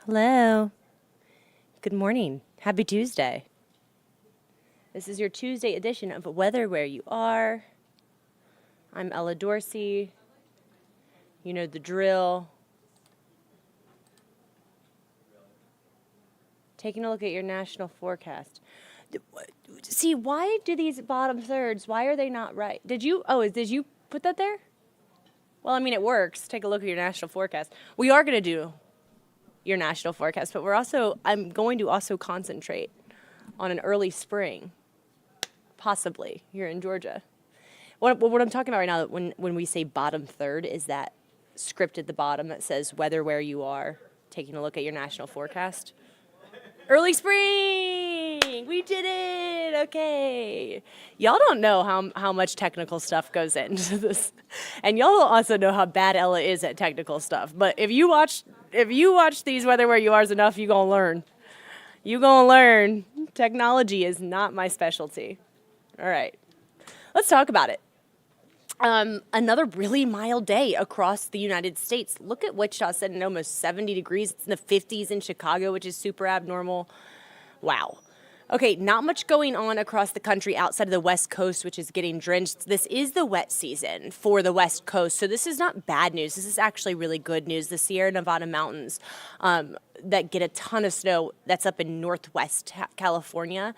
Hello. Good morning. Happy Tuesday. This is your Tuesday edition of Weather Where You Are. I'm Ella Dorsey. You know the drill. Taking a look at your national forecast. See, why do these bottom thirds, why are they not right? Did you put that there? Well, I mean, it works. Take a look at your national forecast. We are going to do your national forecast, but I'm going to also concentrate on an early spring, possibly here in Georgia. What I'm talking about right now, when we say bottom third, is that script at the bottom that says weather where you are, taking a look at your national forecast. Early spring! We did it! Okay. Y'all don't know how much technical stuff goes into this. And y'all don't also know how bad Ella is at technical stuff. But if you watch these Weather Where You Are's enough, you're going to learn. You're going to learn. Technology is not my specialty. All right. Let's talk about it. Another really mild day across the United States. Look at Wichita sitting almost 70 degrees. It's in the 50s in Chicago, which is super abnormal. Wow. Okay, not much going on across the country outside of the West Coast, which is getting drenched. This is the wet season for the West Coast, so this is not bad news. This is actually really good news. The Sierra Nevada mountains that get a ton of snow, that's up in northwest California.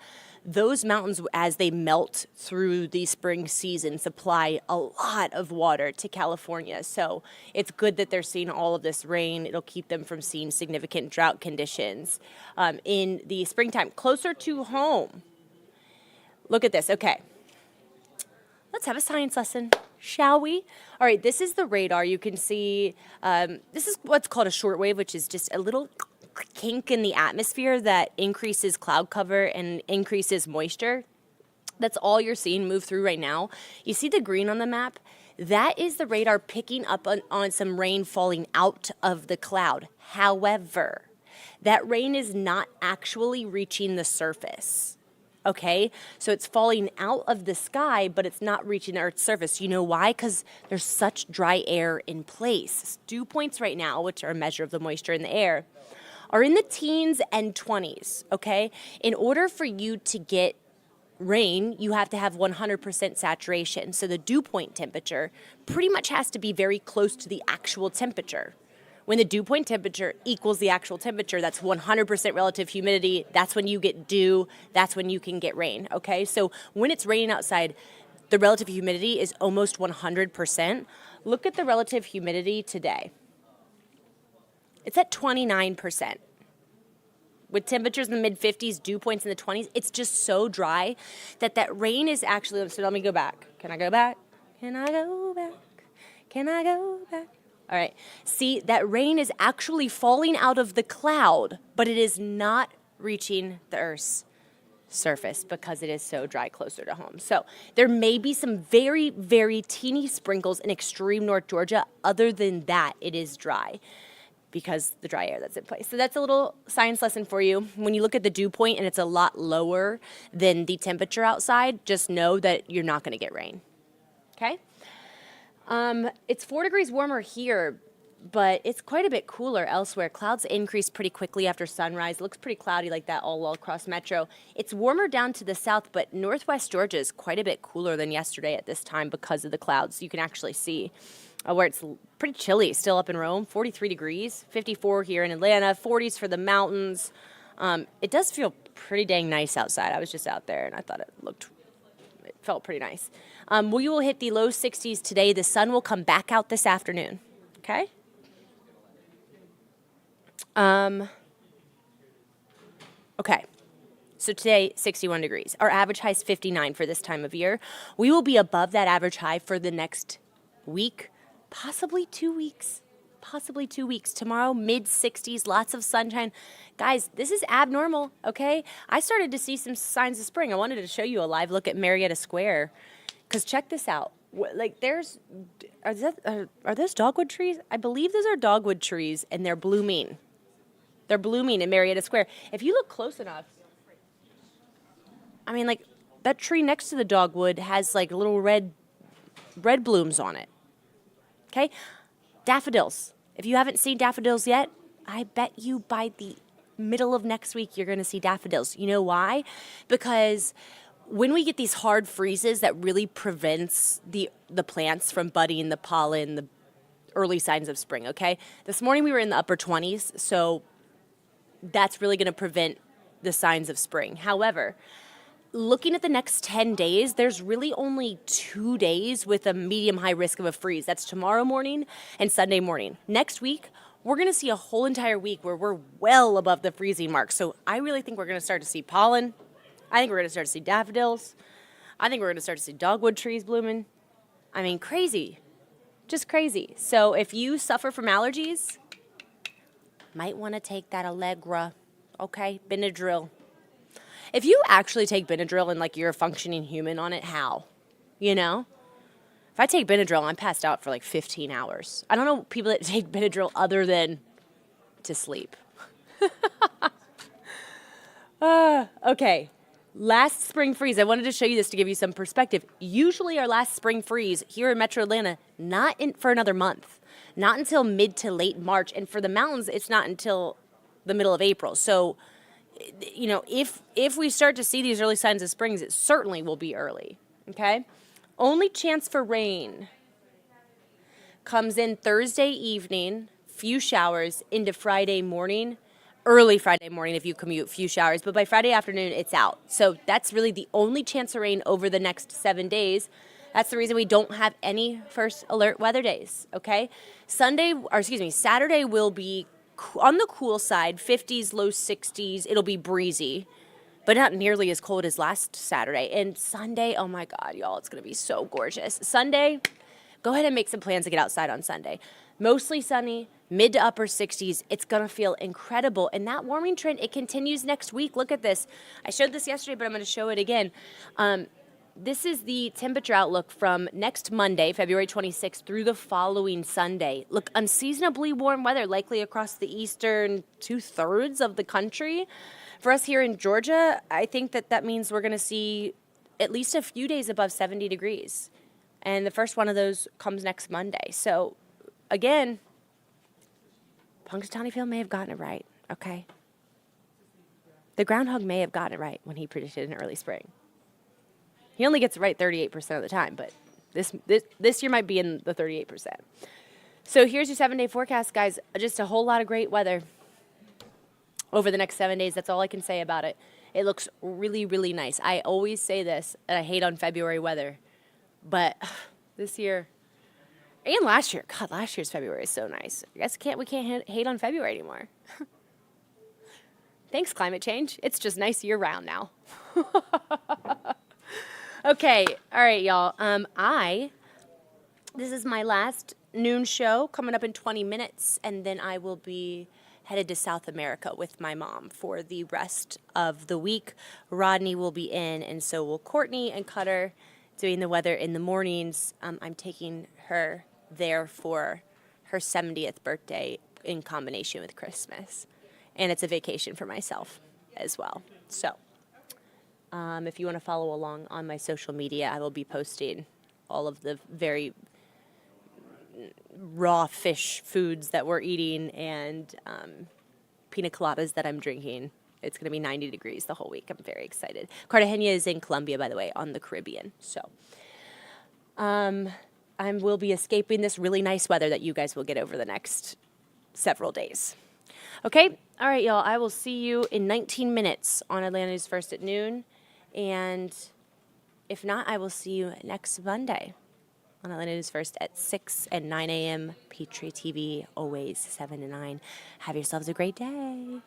Those mountains, as they melt through the spring season, supply a lot of water to California. So it's good that they're seeing all of this rain. It'll keep them from seeing significant drought conditions in the springtime. Closer to home. Look at this. Okay. Let's have a science lesson, shall we? All right, this is the radar. You can see this is what's called a shortwave, which is just a little kink in the atmosphere that increases cloud cover and increases moisture. That's all you're seeing move through right now. You see the green on the map? That is the radar picking up on some rain falling out of the cloud. However, that rain is not actually reaching the surface. Okay, so it's falling out of the sky, but it's not reaching the Earth's surface. You know why? Because there's such dry air in place. Dew points right now, which are a measure of the moisture in the air, are in the teens and 20s, okay? In order for you to get rain, you have to have 100% saturation. So the dew point temperature pretty much has to be very close to the actual temperature. When the dew point temperature equals the actual temperature, that's 100% relative humidity. That's when you get dew. That's when you can get rain, okay? So when it's raining outside, the relative humidity is almost 100%. Look at the relative humidity today. It's at 29%. With temperatures in the mid-50s, dew points in the 20s, it's just so dry that rain is actually... So let me go back. Can I go back? Can I go back? Can I go back? All right. See, that rain is actually falling out of the cloud, but it is not reaching the Earth's surface because it is so dry closer to home. So there may be some very, very teeny sprinkles in extreme North Georgia. Other than that, it is dry because the dry air that's in place. So that's a little science lesson for you. When you look at the dew point and it's a lot lower than the temperature outside, just know that you're not going to get rain. Okay? It's 4 degrees warmer here, but it's quite a bit cooler elsewhere. Clouds increase pretty quickly after sunrise. It looks pretty cloudy like that all across Metro. It's warmer down to the south, but northwest Georgia is quite a bit cooler than yesterday at this time because of the clouds. You can actually see where it's pretty chilly still up in Rome, 43 degrees, 54 here in Atlanta, 40s for the mountains. It does feel pretty dang nice outside. I was just out there and I thought it felt pretty nice. We will hit the low 60s today. The sun will come back out this afternoon. Okay? Okay. So today, 61 degrees. Our average high is 59 for this time of year. We will be above that average high for the next week, possibly 2 weeks. Possibly 2 weeks. Tomorrow, mid-60s, lots of sunshine. Guys, this is abnormal, okay? I started to see some signs of spring. I wanted to show you a live look at Marietta Square. Because check this out. Like, are those dogwood trees? I believe those are dogwood trees, and they're blooming. They're blooming in Marietta Square. If you look close enough, I mean, like, that tree next to the dogwood has, like, little red blooms on it. Okay? Daffodils. If you haven't seen daffodils yet, I bet you by the middle of next week, you're going to see daffodils. You know why? Because when we get these hard freezes that really prevents the plants from budding, the pollen, the early signs of spring, okay? This morning we were in the upper 20s, so that's really going to prevent the signs of spring. However, looking at the next 10 days, there's really only 2 days with a medium high risk of a freeze. That's tomorrow morning and Sunday morning. Next week, we're going to see a whole entire week where we're well above the freezing mark. So I really think we're going to start to see pollen. I think we're going to start to see daffodils. I think we're going to start to see dogwood trees blooming. I mean, crazy. Just crazy. So if you suffer from allergies, might want to take that Allegra, okay? Benadryl. If you actually take Benadryl and, like, you're a functioning human on it, how? You know? If I take Benadryl, I'm passed out for, like, 15 hours. I don't know people that take Benadryl other than to sleep. Okay. Last spring freeze. I wanted to show you this to give you some perspective. Usually our last spring freeze here in Metro Atlanta, not for another month. Not until mid to late March. And for the mountains, it's not until the middle of April. So, you know, if we start to see these early signs of springs, it certainly will be early, okay? Only chance for rain comes in Thursday evening, few showers, into Friday morning, early Friday morning if you commute, few showers, but by Friday afternoon, it's out. So that's really the only chance of rain over the next 7 days. That's the reason we don't have any first alert weather days, okay? Saturday will be on the cool side, 50s, low 60s. It'll be breezy, but not nearly as cold as last Saturday. And Sunday, oh my God, y'all, it's going to be so gorgeous. Sunday, go ahead and make some plans to get outside on Sunday. Mostly sunny, mid to upper 60s. It's going to feel incredible. And that warming trend, it continues next week. Look at this. I showed this yesterday, but I'm going to show it again. This is the temperature outlook from next Monday, February 26th, through the following Sunday. Look, unseasonably warm weather likely across the eastern 2/3 of the country. For us here in Georgia, I think that means we're going to see at least a few days above 70 degrees. And the first one of those comes next Monday. So, again, Punxsutawney Phil may have gotten it right, okay? The groundhog may have gotten it right when he predicted an early spring. He only gets it right 38% of the time, but this year might be in the 38%. So here's your 7-day forecast, guys. Just a whole lot of great weather over the next 7 days. That's all I can say about it. It looks really, really nice. I always say this, and I hate on February weather, but this year and last year, God, last year's February is so nice. I guess we can't hate on February anymore. Thanks, climate change. It's just nice year round now. Okay, all right, y'all. This is my last noon show coming up in 20 minutes, and then I will be headed to South America with my mom for the rest of the week. Rodney will be in, and so will Courtney and Cutter doing the weather in the mornings. I'm taking her there for her 70th birthday in combination with Christmas, and it's a vacation for myself as well. So. If you want to follow along on my social media, I will be posting all of the very raw fish foods that we're eating and pina coladas that I'm drinking. It's going to be 90 degrees the whole week. I'm very excited. Cartagena is in Colombia, by the way, on the Caribbean. So I will be escaping this really nice weather that you guys will get over the next several days. Okay? All right, y'all. I will see you in 19 minutes on Atlanta News First at noon. And if not, I will see you next Monday on Atlanta News First at 6 and 9 a.m. Petrie TV, always 7 to 9. Have yourselves a great day.